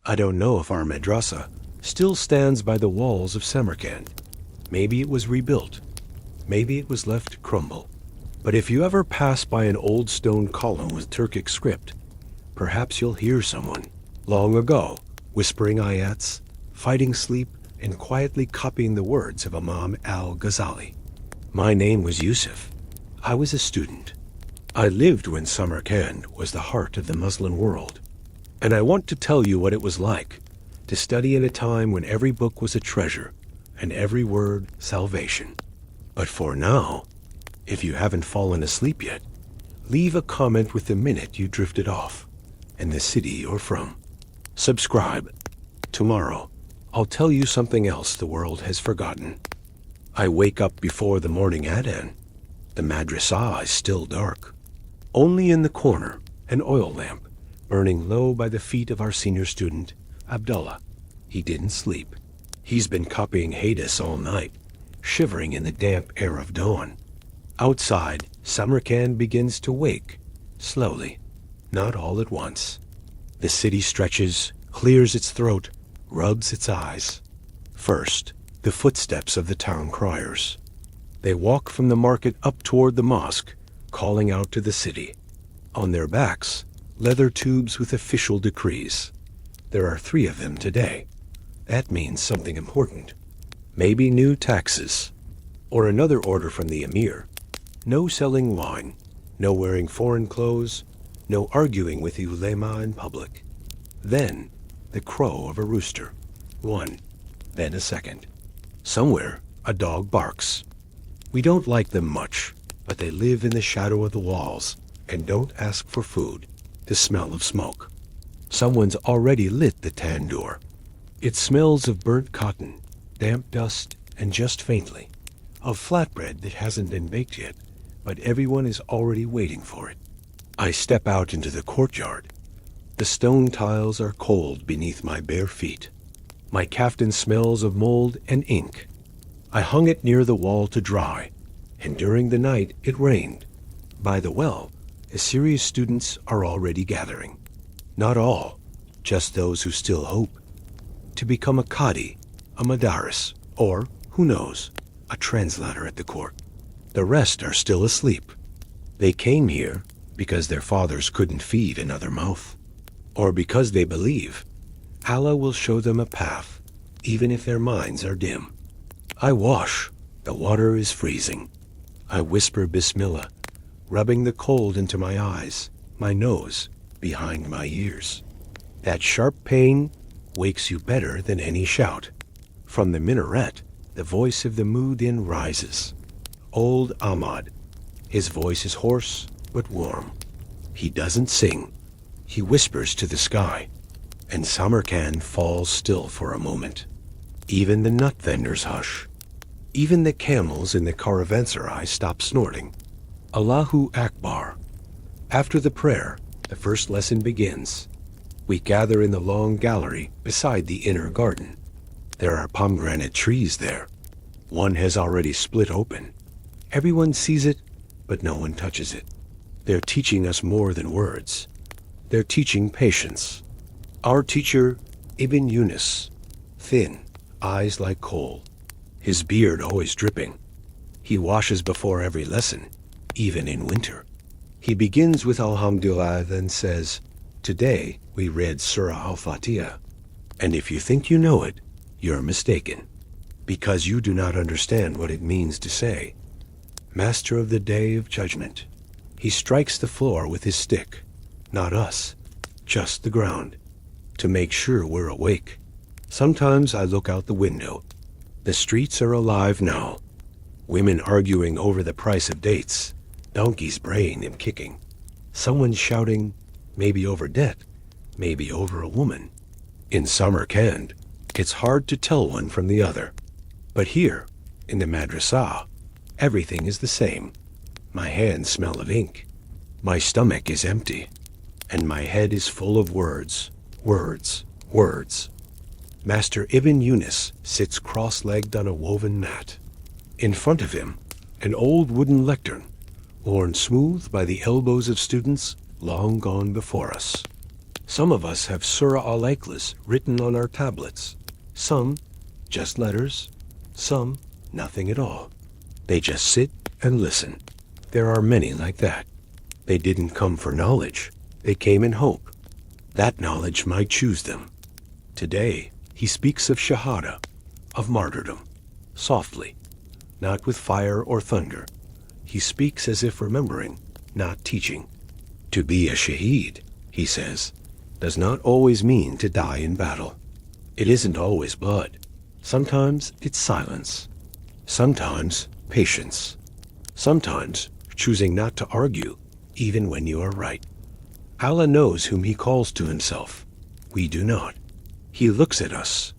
I don't know if our Madrasa still stands by the walls of Samarkand. Maybe it was rebuilt. Maybe it was left to crumble. But if you ever pass by an old stone column with Turkic script, perhaps you'll hear someone, long ago, whispering ayats, fighting sleep, and quietly copying the words of Imam al-Ghazali. My name was Yusuf. I was a student. I lived when Samarkand was the heart of the Muslim world. And I want to tell you what it was like to study in a time when every book was a treasure and every word salvation. But for now, if you haven't fallen asleep yet, leave a comment with the minute you drifted off and the city you're from. Subscribe. Tomorrow, I'll tell you something else the world has forgotten. I wake up before the morning adhan. The madrasa is still dark. Only in the corner, an oil lamp, burning low by the feet of our senior student, Abdullah. He didn't sleep. He's been copying Hadis all night, shivering in the damp air of dawn. Outside, Samarkand begins to wake, slowly, not all at once. The city stretches, clears its throat, rubs its eyes. First, the footsteps of the town criers. They walk from the market up toward the mosque, calling out to the city. On their backs, leather tubes with official decrees. There are 3 of them today. That means something important. Maybe new taxes. Or another order from the emir. No selling wine. No wearing foreign clothes. No arguing with the ulema in public. Then, the crow of a rooster. 1. Then a second. Somewhere, a dog barks. We don't like them much, but they live in the shadow of the walls and don't ask for food. The smell of smoke. Someone's already lit the tandoor. It smells of burnt cotton, damp dust, and just faintly, of flatbread that hasn't been baked yet, but everyone is already waiting for it. I step out into the courtyard. The stone tiles are cold beneath my bare feet. My kaftan smells of mold and ink. I hung it near the wall to dry, and during the night it rained. By the well, serious students are already gathering. Not all, just those who still hope. To become a qadi, a madaris, or, who knows, a translator at the court. The rest are still asleep. They came here because their fathers couldn't feed another mouth, or because they believe Allah will show them a path, even if their minds are dim. I wash. The water is freezing. I whisper Bismillah, rubbing the cold into my eyes, my nose, behind my ears. That sharp pain wakes you better than any shout. From the minaret, the voice of the mueddin rises. Old Ahmad. His voice is hoarse but warm. He doesn't sing. He whispers to the sky, and Samarkand falls still for a moment. Even the nut vendors hush. Even the camels in the caravanserai stop snorting. Allahu Akbar. After the prayer, the first lesson begins. We gather in the long gallery beside the inner garden. There are pomegranate trees there. One has already split open. Everyone sees it, but no one touches it. They're teaching us more than words. They're teaching patience. Our teacher, Ibn Yunus, thin, eyes like coal, his beard always dripping. He washes before every lesson, even in winter. He begins with Alhamdulillah, then says, "Today we read Surah Al-Fatiha, and if you think you know it, you're mistaken, because you do not understand what it means to say, Master of the Day of Judgment." He strikes the floor with his stick, not us, just the ground, to make sure we're awake. Sometimes I look out the window. The streets are alive now. Women arguing over the price of dates, donkeys braying and kicking. Someone shouting, maybe over debt, maybe over a woman. In Samarkand, it's hard to tell one from the other. But here, in the madrasa, everything is the same. My hands smell of ink. My stomach is empty. And my head is full of words, words, words. Master Ibn Yunus sits cross-legged on a woven mat. In front of him, an old wooden lectern, worn smooth by the elbows of students long gone before us. Some of us have Surah al-Ikhlas written on our tablets. Some, just letters. Some, nothing at all. They just sit and listen. There are many like that. They didn't come for knowledge. They came in hope. That knowledge might choose them. Today, he speaks of shahada, of martyrdom, softly, not with fire or thunder. He speaks as if remembering, not teaching. To be a shaheed, he says, does not always mean to die in battle. It isn't always blood. Sometimes it's silence. Sometimes patience. Sometimes choosing not to argue, even when you are right. Allah knows whom he calls to himself. We do not. He looks at us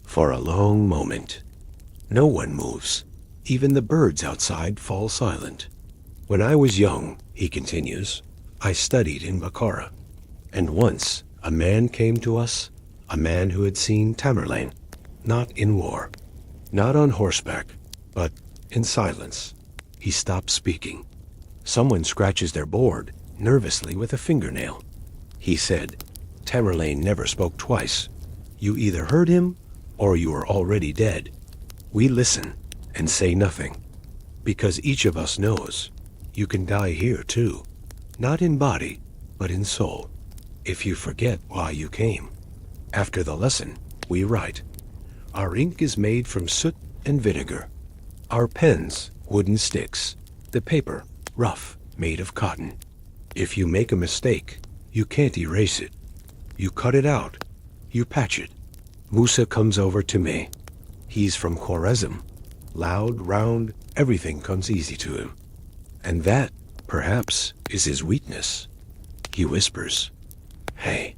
for a long moment. No one moves. Even the birds outside fall silent. When I was young, he continues, I studied in Bukhara. And once a man came to us, a man who had seen Tamerlane, not in war, not on horseback, but in silence. He stopped speaking. Someone scratches their board nervously with a fingernail. He said, Tamerlane never spoke twice. You either heard him or you were already dead. We listen and say nothing, because each of us knows you can die here too, not in body, but in soul, if you forget why you came. After the lesson, we write. Our ink is made from soot and vinegar. Our pens, wooden sticks. The paper, rough, made of cotton. If you make a mistake, you can't erase it. You cut it out. You patch it. Musa comes over to me. He's from Khwarezm. Loud, round, everything comes easy to him. And that, perhaps, is his weakness. He whispers, Hey,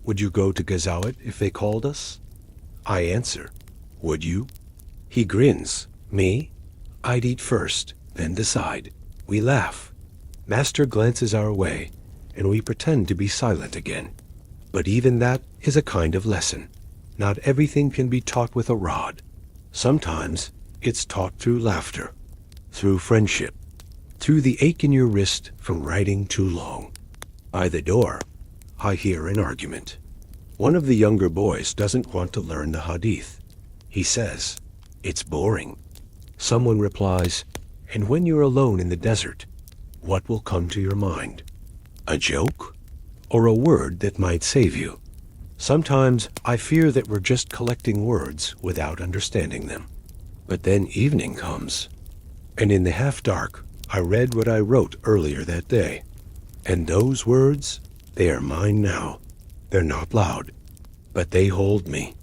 would you go to Ghazawat if they called us? I answer, Would you? He grins. Me? I'd eat first, then decide. We laugh. Master glances our way, and we pretend to be silent again. But even that is a kind of lesson. Not everything can be taught with a rod. Sometimes it's taught through laughter, through friendship, through the ache in your wrist from writing too long. By the door, I hear an argument. One of the younger boys doesn't want to learn the hadith. He says, It's boring. Someone replies, And when you're alone in the desert, what will come to your mind? A joke? Or a word that might save you? Sometimes I fear that we're just collecting words without understanding them. But then evening comes, and in the half-dark, I read what I wrote earlier that day. And those words, they are mine now. They're not loud, but they hold me.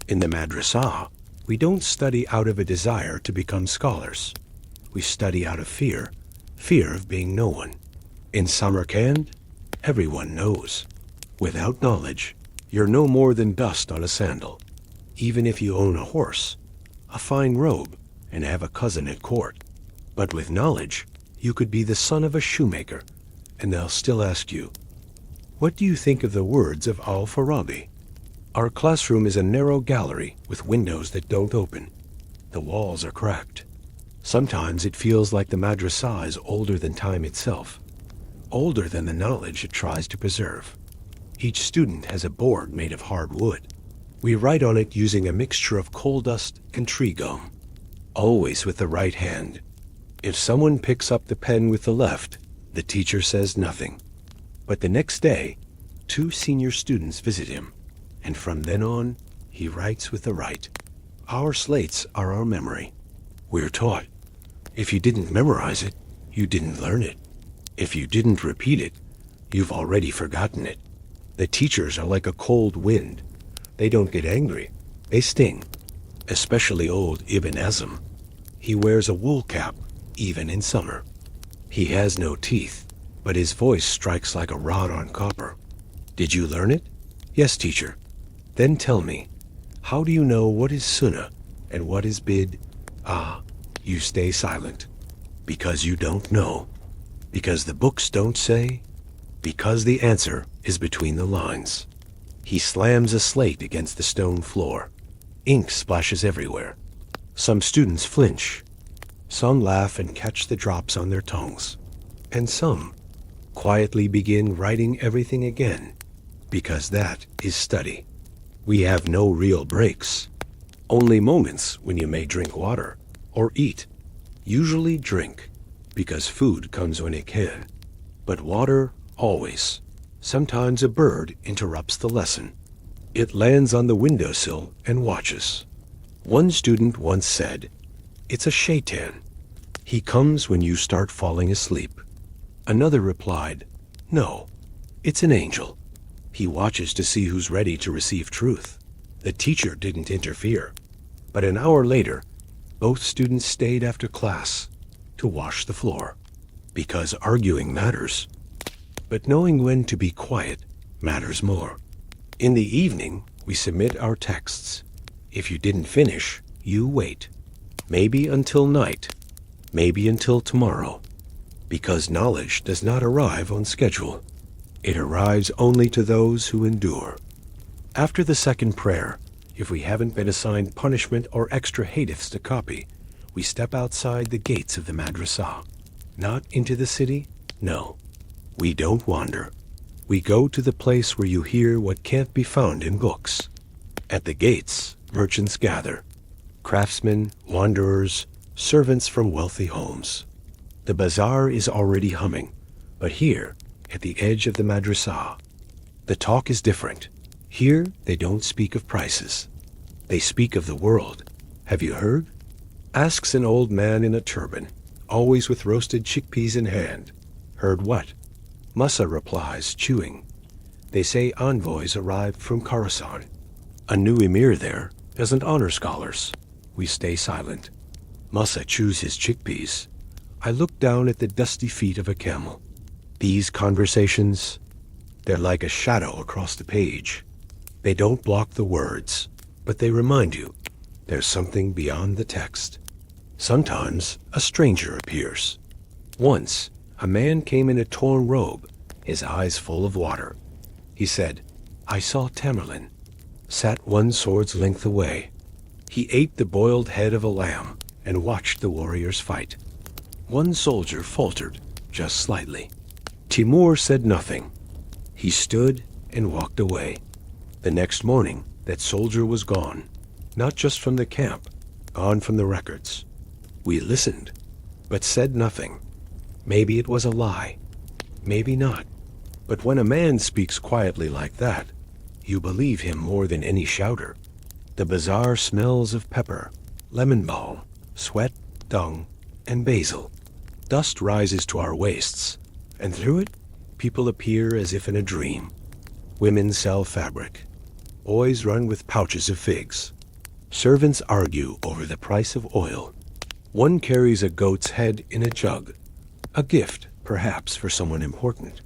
In the Madrasa, we don't study out of a desire to become scholars. We study out of fear of being no one. In Samarkand, everyone knows. Without knowledge, you're no more than dust on a sandal. Even if you own a horse, a fine robe, and have a cousin at court. But with knowledge, you could be the son of a shoemaker, and they'll still ask you, What do you think of the words of Al-Farabi? Our classroom is a narrow gallery with windows that don't open. The walls are cracked. Sometimes it feels like the madrasa is older than time itself, older than the knowledge it tries to preserve. Each student has a board made of hard wood. We write on it using a mixture of coal dust and tree gum, always with the right hand. If someone picks up the pen with the left, the teacher says nothing. But the next day, 2 senior students visit him, and from then on, he writes with the right. Our slates are our memory. We're taught, if you didn't memorize it, you didn't learn it. If you didn't repeat it, you've already forgotten it. The teachers are like a cold wind. They don't get angry, they sting. Especially old Ibn Azm. He wears a wool cap, even in summer. He has no teeth, but his voice strikes like a rod on copper. Did you learn it? Yes, teacher. Then tell me, how do you know what is sunnah and what is bid? You stay silent. Because you don't know. Because the books don't say. Because the answer is between the lines. He slams a slate against the stone floor. Ink splashes everywhere. Some students flinch. Some laugh and catch the drops on their tongues. And some quietly begin writing everything again, because that is study. We have no real breaks, only moments when you may drink water or eat. Usually drink, because food comes when it can, but water always. Sometimes a bird interrupts the lesson. It lands on the windowsill and watches. One student once said, "It's a shaitan. He comes when you start falling asleep." Another replied, "No, it's an angel. He watches to see who's ready to receive truth." The teacher didn't interfere, but an hour later, both students stayed after class to wash the floor, because arguing matters. But knowing when to be quiet matters more. In the evening, we submit our texts. If you didn't finish, you wait. Maybe until night, maybe until tomorrow, because knowledge does not arrive on schedule. It arrives only to those who endure. After the second prayer, if we haven't been assigned punishment or extra hadiths to copy, we step outside the gates of the Madrasa. Not into the city, no. We don't wander. We go to the place where you hear what can't be found in books. At the gates, merchants gather. Craftsmen, wanderers, servants from wealthy homes. The bazaar is already humming, but here, at the edge of the Madrasa, the talk is different. Here, they don't speak of prices. They speak of the world. "Have you heard?" asks an old man in a turban, always with roasted chickpeas in hand. "Heard what?" Musa replies, chewing. "They say envoys arrived from Khorasan. A new emir there doesn't honor scholars." We stay silent. Musa chews his chickpeas. I look down at the dusty feet of a camel. These conversations, they're like a shadow across the page. They don't block the words, but they remind you there's something beyond the text. Sometimes a stranger appears. Once, a man came in a torn robe, his eyes full of water. He said, "I saw Tamerlane, sat one sword's length away. He ate the boiled head of a lamb and watched the warriors fight." One soldier faltered, just slightly. Timur said nothing. He stood and walked away. The next morning, that soldier was gone, not just from the camp, gone from the records. We listened, but said nothing. Maybe it was a lie, maybe not. But when a man speaks quietly like that, you believe him more than any shouter. The bazaar smells of pepper, lemon balm, sweat, dung, and basil. Dust rises to our waists, and through it, people appear as if in a dream. Women sell fabric. Boys run with pouches of figs. Servants argue over the price of oil. One carries a goat's head in a jug, a gift, perhaps, for someone important.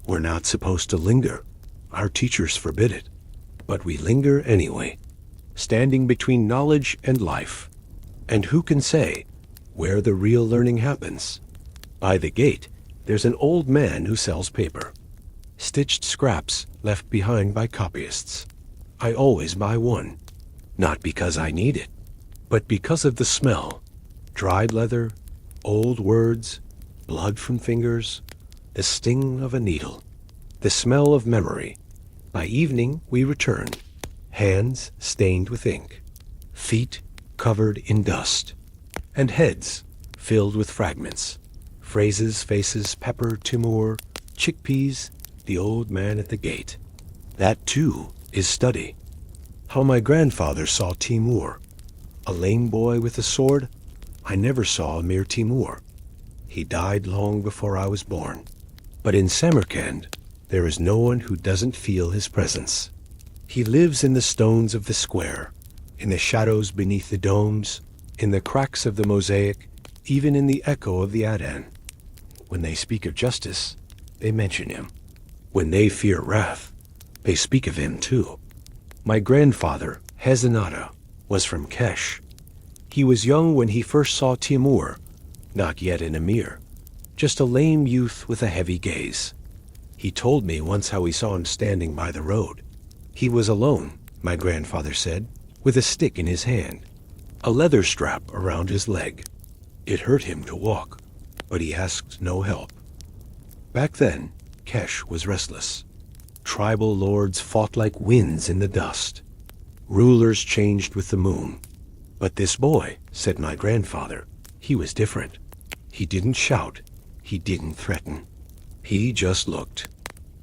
We're not supposed to linger. Our teachers forbid it. But we linger anyway, standing between knowledge and life. And who can say where the real learning happens? By the gate, there's an old man who sells paper. Stitched scraps left behind by copyists. I always buy one, not because I need it, but because of the smell. Dried leather, old words, blood from fingers, the sting of a needle, the smell of memory. By evening, we return, hands stained with ink, feet covered in dust, and heads filled with fragments. Phrases, faces, pepper, Timur, chickpeas, the old man at the gate. That, too, is study. How my grandfather saw Timur. A lame boy with a sword? I never saw Mir Timur. He died long before I was born. But in Samarkand, there is no one who doesn't feel his presence. He lives in the stones of the square, in the shadows beneath the domes, in the cracks of the mosaic, even in the echo of the Adhan. When they speak of justice, they mention him. When they fear wrath, they speak of him too. My grandfather, Hazanata, was from Kesh. He was young when he first saw Timur, not yet an emir, just a lame youth with a heavy gaze. He told me once how he saw him standing by the road. He was alone, my grandfather said, with a stick in his hand, a leather strap around his leg. It hurt him to walk, but he asked no help. Back then, Kesh was restless. tribal lords fought like winds in the dust. Rulers changed with the moon. But this boy, said my grandfather, he was different. He didn't shout. He didn't threaten. He just looked.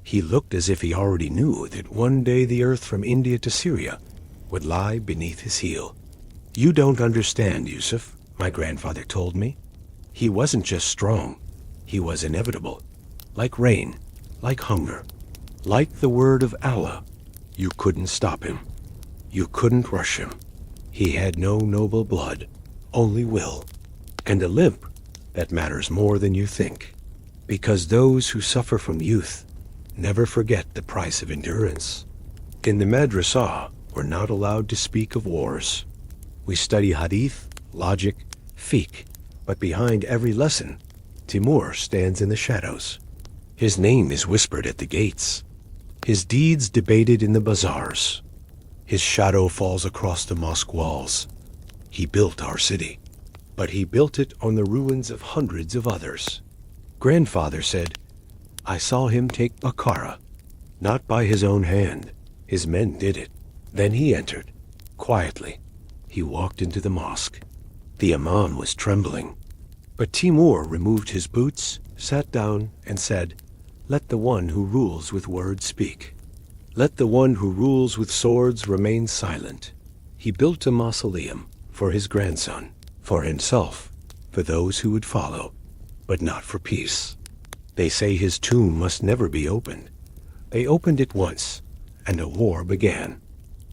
He looked as if he already knew that one day the earth from India to Syria would lie beneath his heel. You don't understand, Yusuf, my grandfather told me. He wasn't just strong. He was inevitable. Like rain, like hunger, like the word of Allah. You couldn't stop him. You couldn't rush him. He had no noble blood, only will, and a limp that matters more than you think. Because those who suffer from youth never forget the price of endurance. In the Madrasa, we're not allowed to speak of wars. We study hadith, logic, fiqh, but behind every lesson, Timur stands in the shadows. His name is whispered at the gates. His deeds debated in the bazaars. His shadow falls across the mosque walls. He built our city, but he built it on the ruins of hundreds of others. Grandfather said, I saw him take Bakara, not by his own hand. His men did it. Then he entered, quietly. He walked into the mosque. The imam was trembling. But Timur removed his boots, sat down, and said, Let the one who rules with words speak. Let the one who rules with swords remain silent. He built a mausoleum for his grandson, for himself, for those who would follow, but not for peace. They say his tomb must never be opened. They opened it once, and a war began.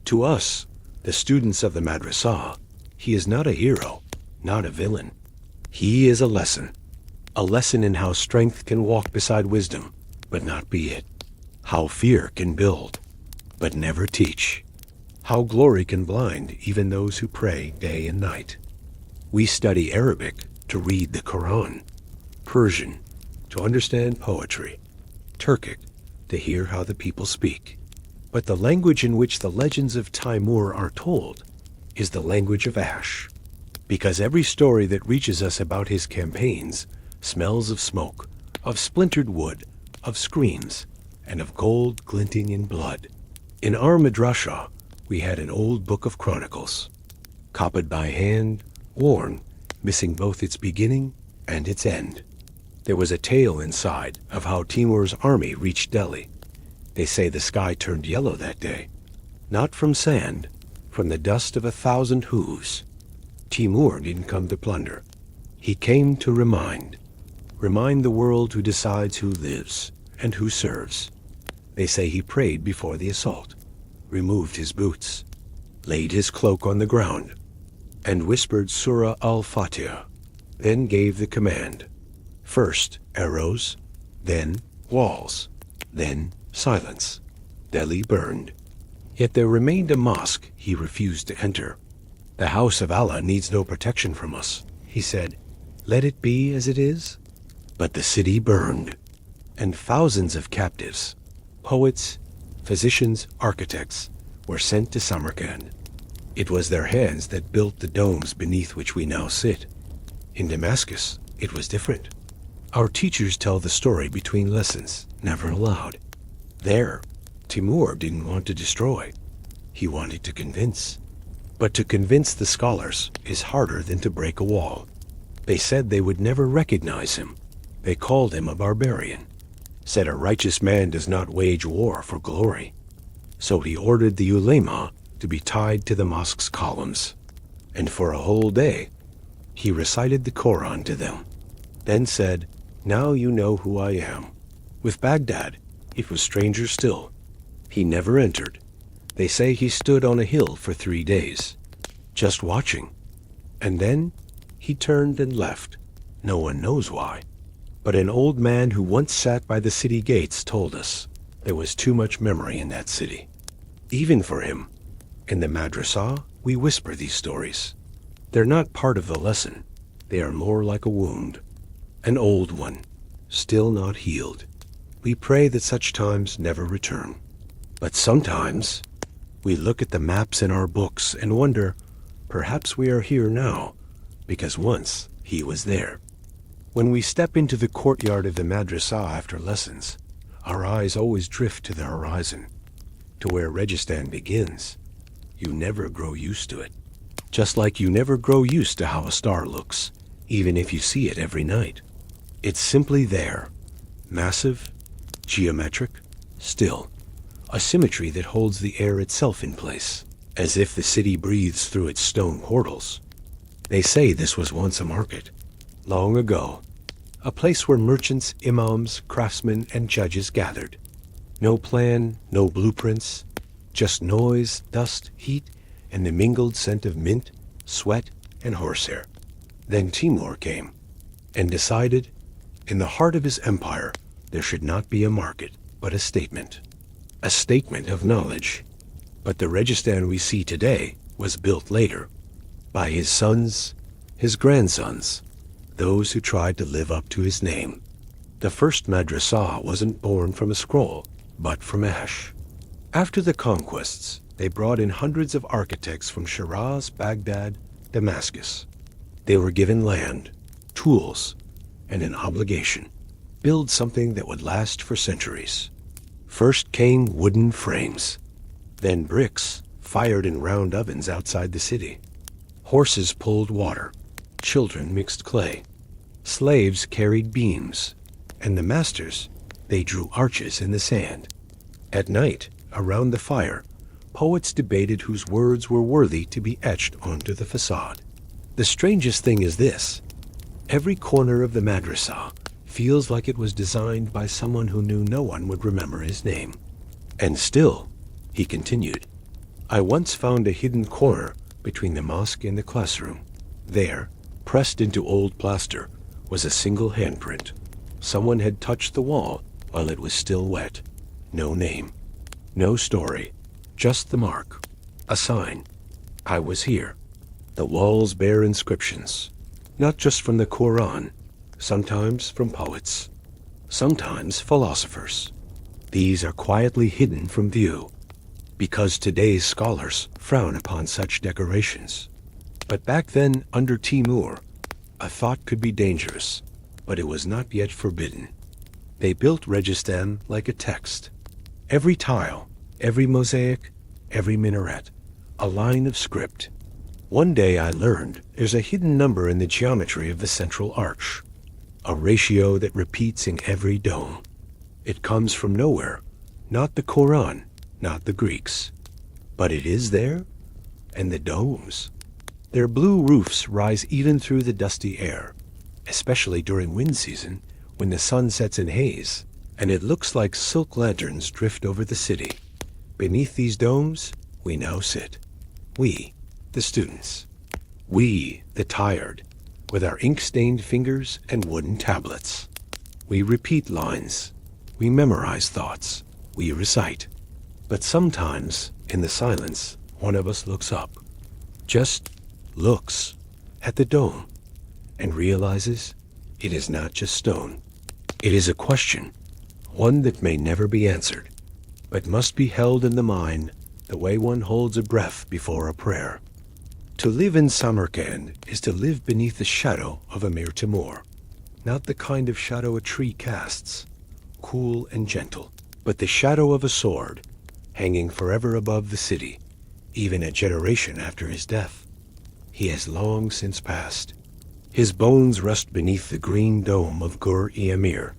To us, the students of the Madrasa, he is not a hero, not a villain. He is a lesson in how strength can walk beside wisdom, but not be it. How fear can build, but never teach. How glory can blind even those who pray day and night. We study Arabic to read the Quran, Persian to understand poetry, Turkic to hear how the people speak. But the language in which the legends of Timur are told is the language of ash, because every story that reaches us about his campaigns smells of smoke, of splintered wood, of screams, and of gold glinting in blood. In our Madrasa, we had an old book of chronicles, copied by hand, worn, missing both its beginning and its end. There was a tale inside of how Timur's army reached Delhi. They say the sky turned yellow that day, not from sand, from the dust of 1,000 hooves. Timur didn't come to plunder. He came to remind the world who decides who lives and who serves. They say he prayed before the assault, removed his boots, laid his cloak on the ground, and whispered Surah al-Fatiha, then gave the command. First arrows, then walls, then silence. Delhi burned. Yet there remained a mosque he refused to enter. The house of Allah needs no protection from us, he said. Let it be as it is. But the city burned, and thousands of captives, poets, physicians, architects, were sent to Samarkand. It was their hands that built the domes beneath which we now sit. In Damascus, it was different. Our teachers tell the story between lessons, never aloud. There, Timur didn't want to destroy. He wanted to convince. But to convince the scholars is harder than to break a wall. They said they would never recognize him. They called him a barbarian. Said a righteous man does not wage war for glory. So he ordered the ulema to be tied to the mosque's columns. And for a whole day, he recited the Quran to them. Then said, Now you know who I am. With Baghdad, it was stranger still. He never entered. They say he stood on a hill for 3 days, just watching. And then he turned and left. No one knows why. But an old man who once sat by the city gates told us there was too much memory in that city. Even for him. In the Madrasa, we whisper these stories. They're not part of the lesson. They are more like a wound. An old one, still not healed. We pray that such times never return. But sometimes we look at the maps in our books and wonder, perhaps we are here now, because once he was there. When we step into the courtyard of the Madrasa after lessons, Our eyes always drift to the horizon, to where Registan begins. You never grow used to it. Just like you never grow used to how a star looks, even if you see it every night. It's simply there, massive, geometric, still, a symmetry that holds the air itself in place, as if the city breathes through its stone portals. They say this was once a market, long ago, a place where merchants, imams, craftsmen, and judges gathered. No plan, no blueprints, just noise, dust, heat, and the mingled scent of mint, sweat, and horsehair. Then Timur came and decided, in the heart of his empire, there should not be a market, but a statement of knowledge. But the Registan we see today was built later, by his sons, his grandsons, those who tried to live up to his name. The first Madrasa wasn't born from a scroll, but from ash. After the conquests, they brought in hundreds of architects from Shiraz, Baghdad, Damascus. They were given land, tools, and an obligation. Build something that would last for centuries. First came wooden frames, then bricks fired in round ovens outside the city. Horses pulled water, children mixed clay, slaves carried beams, and the masters, they drew arches in the sand. At night, around the fire, poets debated whose words were worthy to be etched onto the facade. The strangest thing is this: every corner of the madrasa feels like it was designed by someone who knew no one would remember his name. And still, he continued, I once found a hidden corner between the mosque and the classroom. There, pressed into old plaster, was a single handprint. Someone had touched the wall while it was still wet. No name, no story, just the mark, a sign. I was here. The walls bear inscriptions, not just from the Quran, sometimes from poets, sometimes philosophers. These are quietly hidden from view, because today's scholars frown upon such decorations. But back then, under Timur, a thought could be dangerous, but it was not yet forbidden. They built Registan like a text. Every tile, every mosaic, every minaret, a line of script. One day I learned there's a hidden number in the geometry of the central arch, a ratio that repeats in every dome. It comes from nowhere, not the Quran, not the Greeks. But it is there, and the domes. Their blue roofs rise even through the dusty air, especially during wind season when the sun sets in haze, and it looks like silk lanterns drift over the city. Beneath these domes, we now sit. We, the students. We, the tired, with our ink-stained fingers and wooden tablets. We repeat lines. We memorize thoughts. We recite. But sometimes, in the silence, one of us looks up. Just looks at the dome and realizes it is not just stone. It is a question, one that may never be answered, but must be held in the mind the way one holds a breath before a prayer. To live in Samarkand is to live beneath the shadow of Amir Timur, not the kind of shadow a tree casts, cool and gentle, but the shadow of a sword, hanging forever above the city, even a generation after his death. He has long since passed. His bones rest beneath the green dome of Gur-e-Amir,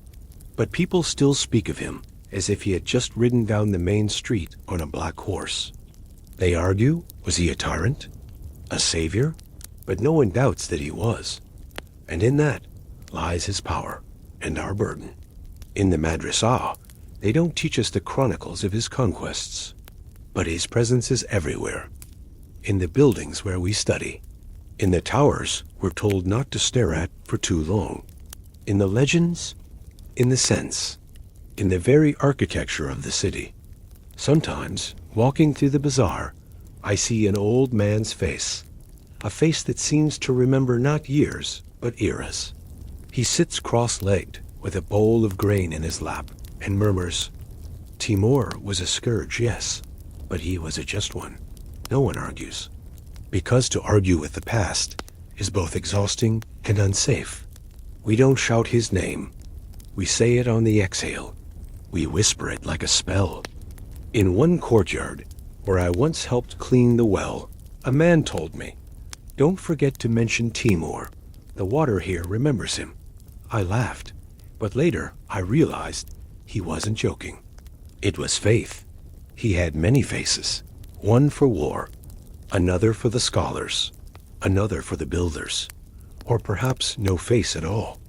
but people still speak of him as if he had just ridden down the main street on a black horse. They argue, was he a tyrant? A savior? But no one doubts that he was. And in that lies his power and our burden. In the Madrasa, they don't teach us the chronicles of his conquests, but his presence is everywhere. In the buildings where we study. In the towers we're told not to stare at for too long. In the legends, in the sense, in the very architecture of the city. Sometimes, walking through the bazaar, I see an old man's face, a face that seems to remember not years, but eras. He sits cross-legged with a bowl of grain in his lap and murmurs, Timur was a scourge, yes, but he was a just one. No one argues, because to argue with the past is both exhausting and unsafe. We don't shout his name. We say it on the exhale. We whisper it like a spell. In one courtyard, where I once helped clean the well, a man told me, "Don't forget to mention Timur. The water here remembers him." I laughed, but later I realized he wasn't joking. It was faith. He had many faces, one for war, another for the scholars, another for the builders, or perhaps no face at all,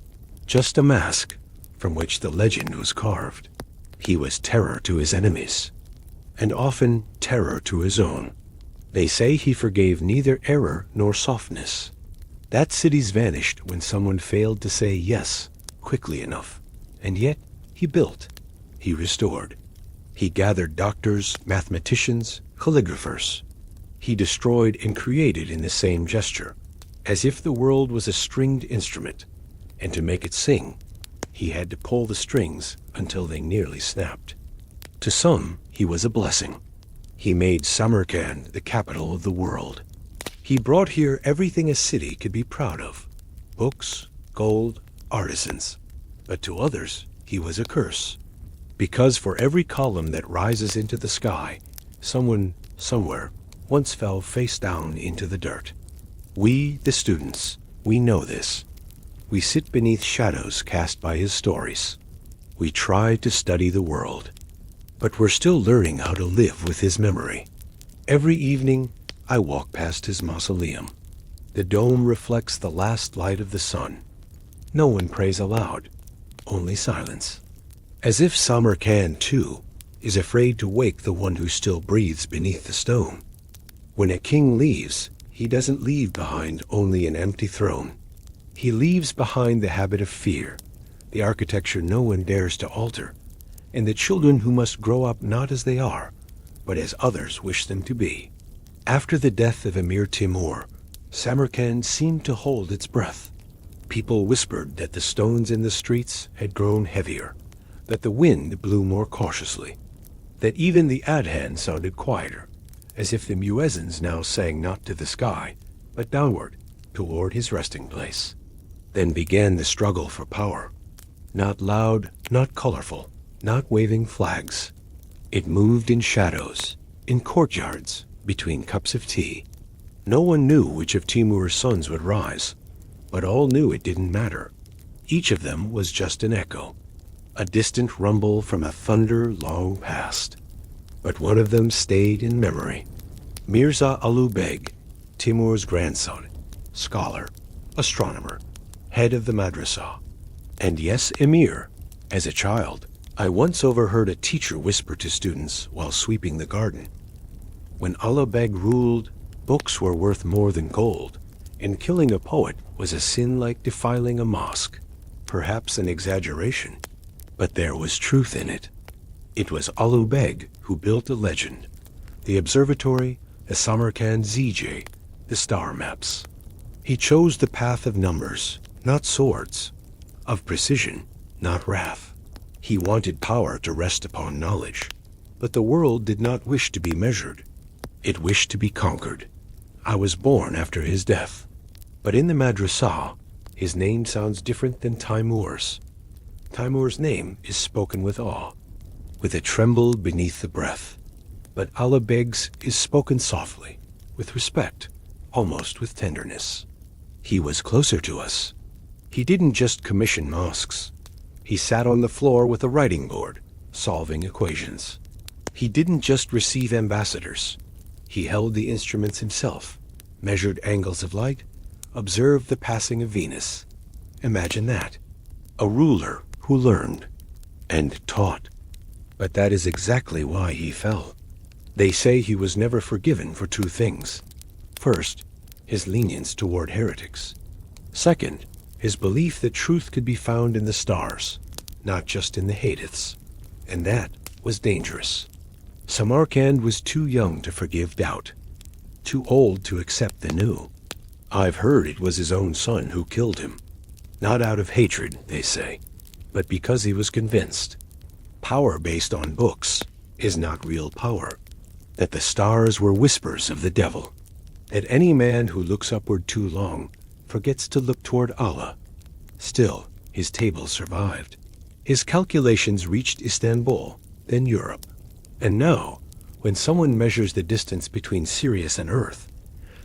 just a mask from which the legend was carved. He was terror to his enemies, and often terror to his own. They say he forgave neither error nor softness. That city's vanished when someone failed to say yes quickly enough, and yet he built, he restored. He gathered doctors, mathematicians, calligraphers. He destroyed and created in the same gesture, as if the world was a stringed instrument, and to make it sing, he had to pull the strings until they nearly snapped. To some, he was a blessing. He made Samarkand the capital of the world. He brought here everything a city could be proud of: books, gold, artisans. But to others, he was a curse, because for every column that rises into the sky, someone, somewhere, once fell face down into the dirt. We, the students, we know this. We sit beneath shadows cast by his stories. We try to study the world, but we're still learning how to live with his memory. Every evening, I walk past his mausoleum. The dome reflects the last light of the sun. No one prays aloud, only silence. As if Samarkand, too, is afraid to wake the one who still breathes beneath the stone. When a king leaves, he doesn't leave behind only an empty throne. He leaves behind the habit of fear, the architecture no one dares to alter, and the children who must grow up not as they are, but as others wish them to be. After the death of Emir Timur, Samarkand seemed to hold its breath. People whispered that the stones in the streets had grown heavier, that the wind blew more cautiously, that even the adhan sounded quieter, as if the muezzins now sang not to the sky, but downward, toward his resting place. Then began the struggle for power. Not loud, not colorful, not waving flags. It moved in shadows, in courtyards, between cups of tea. No one knew which of Timur's sons would rise, but all knew it didn't matter. Each of them was just an echo, a distant rumble from a thunder long past. But one of them stayed in memory. Mirza Alu Beg, Timur's grandson, scholar, astronomer, head of the Madrasa. And yes, Emir. As a child, I once overheard a teacher whisper to students while sweeping the garden, "When Allah Beg ruled, books were worth more than gold, and killing a poet was a sin like defiling a mosque." Perhaps an exaggeration, but there was truth in it. It was Alu Beg who built a legend: the observatory, the Samarkand ZJ, the star maps. He chose the path of numbers, not swords, of precision, not wrath. He wanted power to rest upon knowledge, but the world did not wish to be measured. It wished to be conquered. I was born after his death, but in the Madrasa, his name sounds different than Timur's. Timur's name is spoken with awe, with a tremble beneath the breath. But Allah Beg's is spoken softly, with respect, almost with tenderness. He was closer to us. He didn't just commission mosques. He sat on the floor with a writing board, solving equations. He didn't just receive ambassadors. He held the instruments himself, measured angles of light, observed the passing of Venus. Imagine that. A ruler who learned and taught. But that is exactly why he fell. They say he was never forgiven for two things. First, his lenience toward heretics. Second, his belief that truth could be found in the stars, not just in the hadiths. And that was dangerous. Samarkand was too young to forgive doubt, too old to accept the new. I've heard it was his own son who killed him. Not out of hatred, they say, but because he was convinced. Power based on books is not real power. That the stars were whispers of the devil. That any man who looks upward too long forgets to look toward Allah. Still, his table survived. His calculations reached Istanbul, then Europe. And now, when someone measures the distance between Sirius and Earth,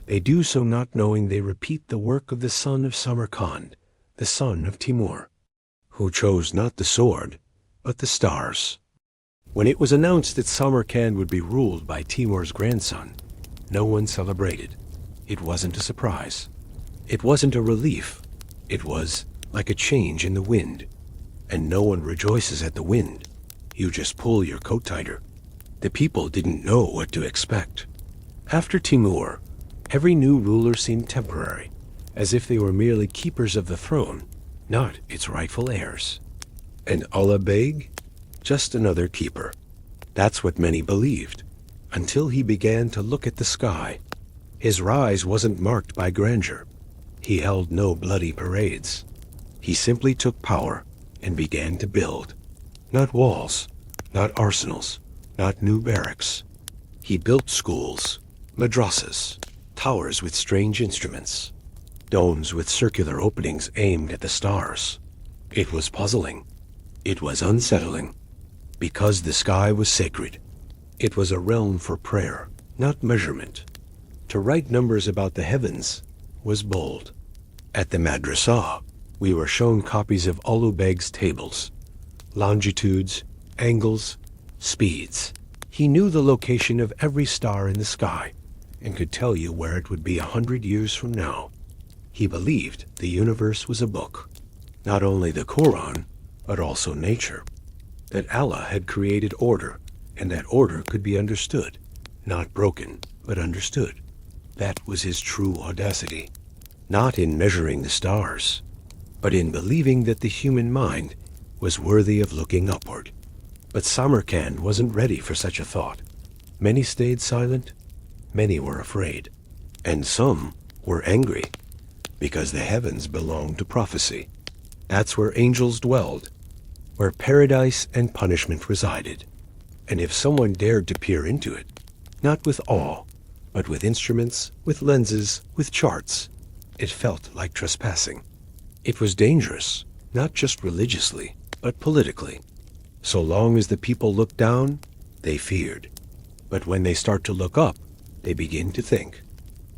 they do so not knowing they repeat the work of the son of Samarkand, the son of Timur, who chose not the sword, but the stars. When it was announced that Samarkand would be ruled by Timur's grandson, no one celebrated. It wasn't a surprise. It wasn't a relief. It was like a change in the wind. And no one rejoices at the wind. You just pull your coat tighter. The people didn't know what to expect. After Timur, every new ruler seemed temporary, as if they were merely keepers of the throne, not its rightful heirs. And Allah Beg? Just another keeper. That's what many believed, until he began to look at the sky. His rise wasn't marked by grandeur. He held no bloody parades. He simply took power and began to build. Not walls, not arsenals, not new barracks. He built schools, madrasas, towers with strange instruments, domes with circular openings aimed at the stars. It was puzzling. It was unsettling. Because the sky was sacred. It was a realm for prayer, not measurement. To write numbers about the heavens was bold. At the Madrasa, we were shown copies of Ulu Beg's tables, longitudes, angles, speeds. He knew the location of every star in the sky and could tell you where it would be 100 years from now. He believed the universe was a book, not only the Quran, but also nature. That Allah had created order, and that order could be understood, not broken, but understood. That was his true audacity, not in measuring the stars, but in believing that the human mind was worthy of looking upward. But Samarkand wasn't ready for such a thought. Many stayed silent, many were afraid, and some were angry, because the heavens belonged to prophecy. That's where angels dwelled, where paradise and punishment resided. And if someone dared to peer into it, not with awe, but with instruments, with lenses, with charts, it felt like trespassing. It was dangerous, not just religiously, but politically. So long as the people looked down, they feared. But when they start to look up, they begin to think.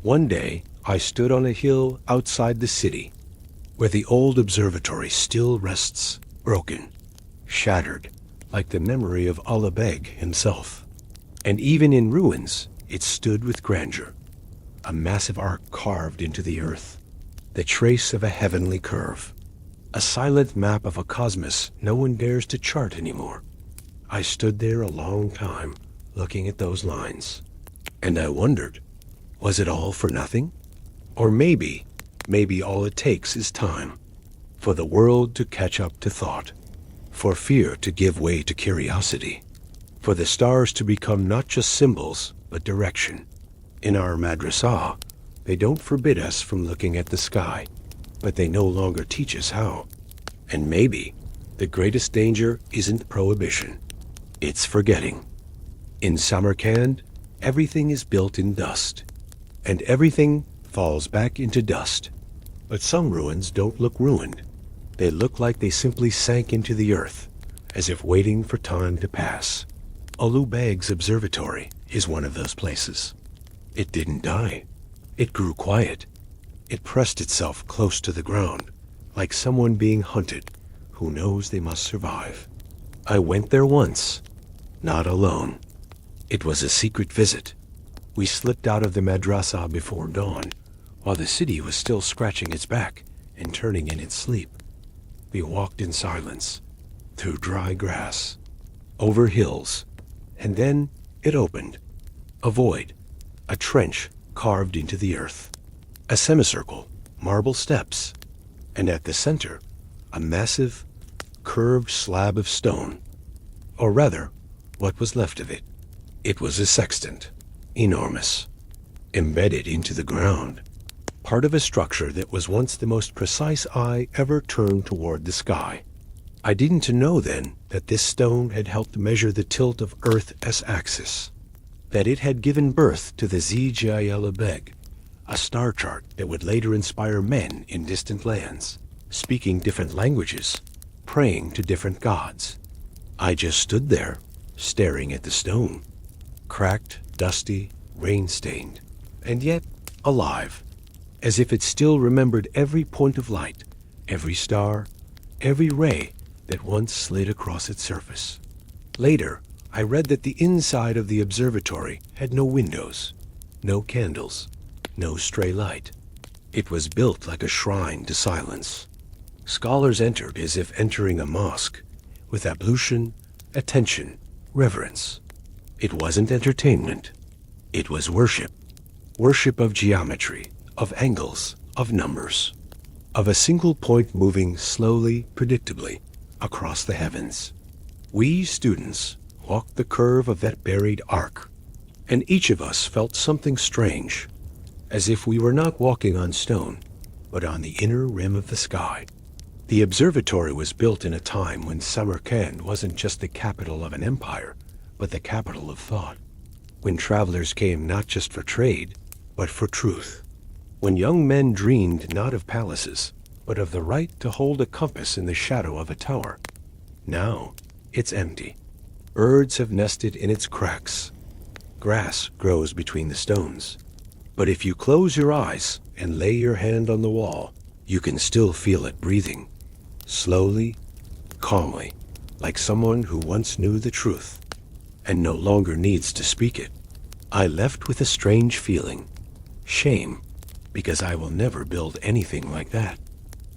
One day, I stood on a hill outside the city, where the old observatory still rests, broken, shattered, like the memory of Allah Beg himself. And even in ruins, it stood with grandeur, a massive arc carved into the earth, the trace of a heavenly curve, a silent map of a cosmos no one dares to chart anymore. I stood there a long time, looking at those lines, and I wondered, was it all for nothing? Or maybe all it takes is time, for the world to catch up to thought, for fear to give way to curiosity, for the stars to become not just symbols, but direction. In our madrasa, they don't forbid us from looking at the sky, but they no longer teach us how. And maybe the greatest danger isn't prohibition, it's forgetting. In Samarkand, everything is built in dust, and everything falls back into dust. But some ruins don't look ruined. They look like they simply sank into the earth, as if waiting for time to pass. Ulu Beg's observatory is one of those places. It didn't die. It grew quiet. It pressed itself close to the ground, like someone being hunted who knows they must survive. I went there once, not alone. It was a secret visit. We slipped out of the madrasa before dawn, while the city was still scratching its back and turning in its sleep. We walked in silence, through dry grass, over hills, and then it opened. A void, a trench carved into the earth, a semicircle, marble steps, and at the center, a massive, curved slab of stone. Or rather, what was left of it. It was a sextant, enormous, embedded into the ground, part of a structure that was once the most precise eye ever turned toward the sky. I didn't know then that this stone had helped measure the tilt of Earth's axis, that it had given birth to the Zijayala Beg, a star chart that would later inspire men in distant lands, speaking different languages, praying to different gods. I just stood there, staring at the stone, cracked, dusty, rain-stained, and yet alive, as if it still remembered every point of light, every star, every ray that once slid across its surface. Later, I read that the inside of the observatory had no windows, no candles, no stray light. It was built like a shrine to silence. Scholars entered as if entering a mosque, with ablution, attention, reverence. It wasn't entertainment. It was worship. Worship of geometry, of angles, of numbers, of a single point moving slowly, predictably, across the heavens. We students walked the curve of that buried arc, and each of us felt something strange, as if we were not walking on stone, but on the inner rim of the sky. The observatory was built in a time when Samarkand wasn't just the capital of an empire, but the capital of thought. When travelers came not just for trade, but for truth. When young men dreamed not of palaces, but of the right to hold a compass in the shadow of a tower. Now, it's empty. Birds have nested in its cracks. Grass grows between the stones. But if you close your eyes and lay your hand on the wall, you can still feel it breathing. Slowly, calmly, like someone who once knew the truth and no longer needs to speak it. I left with a strange feeling. Shame, because I will never build anything like that.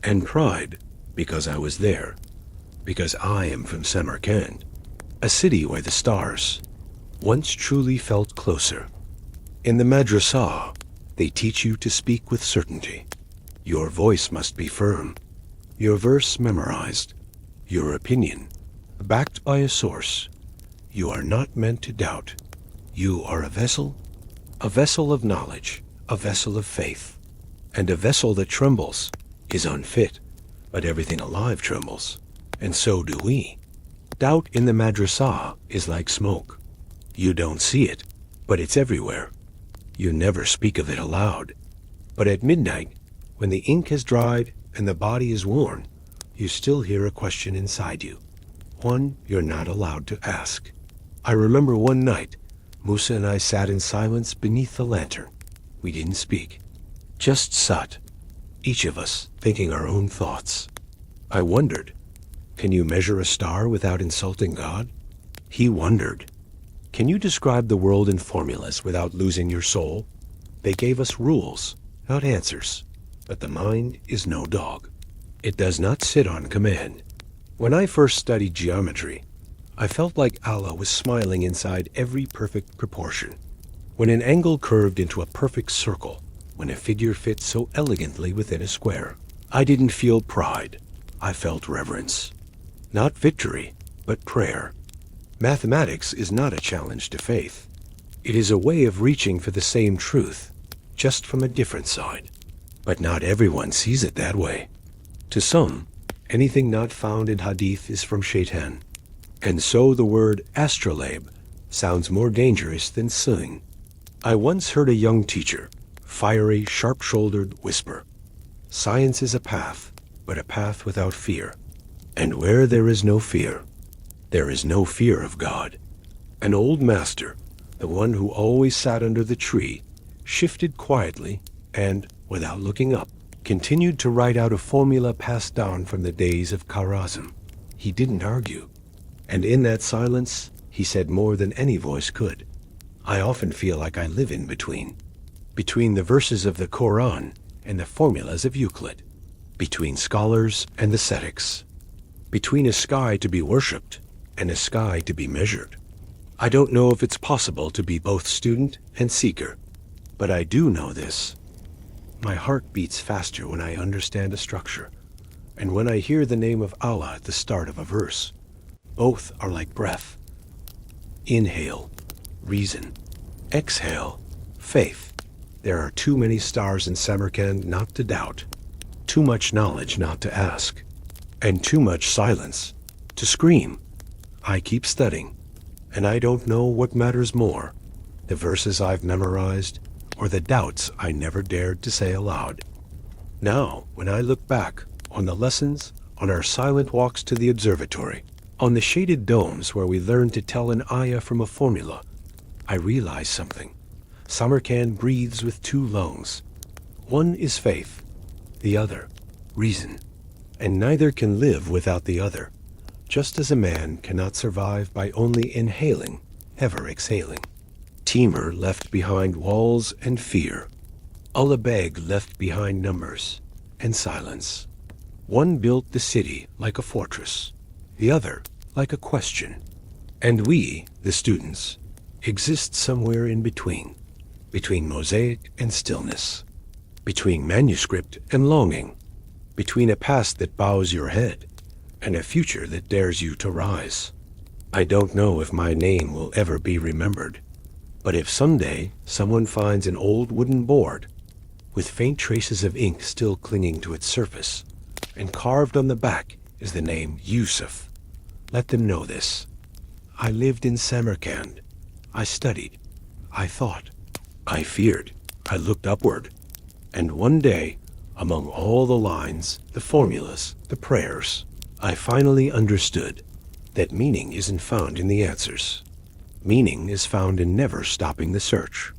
And pride, because I was there. Because I am from Samarkand, a city where the stars once truly felt closer. In the Madrasa, they teach you to speak with certainty. Your voice must be firm, your verse memorized, your opinion backed by a source. You are not meant to doubt. You are a vessel of knowledge, a vessel of faith. And a vessel that trembles is unfit, but everything alive trembles, and so do we. Doubt in the Madrasa is like smoke. You don't see it, but it's everywhere. You never speak of it aloud. But at midnight, when the ink has dried and the body is worn, you still hear a question inside you, one you're not allowed to ask. I remember one night, Musa and I sat in silence beneath the lantern. We didn't speak, just sat, each of us thinking our own thoughts. I wondered, can you measure a star without insulting God? He wondered, can you describe the world in formulas without losing your soul? They gave us rules, not answers. But the mind is no dog. It does not sit on command. When I first studied geometry, I felt like Allah was smiling inside every perfect proportion. When an angle curved into a perfect circle, when a figure fit so elegantly within a square, I didn't feel pride. I felt reverence. Not victory, but prayer. Mathematics is not a challenge to faith. It is a way of reaching for the same truth, just from a different side. But not everyone sees it that way. To some, anything not found in Hadith is from Shaitan. And so the word astrolabe sounds more dangerous than suing. I once heard a young teacher, fiery, sharp-shouldered, whisper, "Science is a path, but a path without fear. And where there is no fear, there is no fear of God." An old master, the one who always sat under the tree, shifted quietly and, without looking up, continued to write out a formula passed down from the days of Kharazm. He didn't argue. And in that silence, he said more than any voice could. I often feel like I live in between the verses of the Quran and the formulas of Euclid, between scholars and ascetics, between a sky to be worshipped and a sky to be measured. I don't know if it's possible to be both student and seeker, but I do know this. My heart beats faster when I understand a structure, and when I hear the name of Allah at the start of a verse. Both are like breath. Inhale, reason. Exhale, faith. There are too many stars in Samarkand not to doubt, too much knowledge not to ask, and too much silence to scream. I keep studying, and I don't know what matters more, the verses I've memorized or the doubts I never dared to say aloud. Now, when I look back on the lessons on our silent walks to the observatory, on the shaded domes where we learn to tell an ayah from a formula, I realize something. Samarkand breathes with two lungs. One is faith, the other, reason. And neither can live without the other, just as a man cannot survive by only inhaling, ever exhaling. Timur left behind walls and fear. Allah Beg left behind numbers and silence. One built the city like a fortress, the other like a question. And we, the students, exist somewhere in between mosaic and stillness, between manuscript and longing, between a past that bows your head and a future that dares you to rise. I don't know if my name will ever be remembered, but if someday someone finds an old wooden board with faint traces of ink still clinging to its surface, and carved on the back is the name Yusuf, let them know this. I lived in Samarkand. I studied. I thought. I feared. I looked upward. And one day, among all the lines, the formulas, the prayers, I finally understood that meaning isn't found in the answers. Meaning is found in never stopping the search.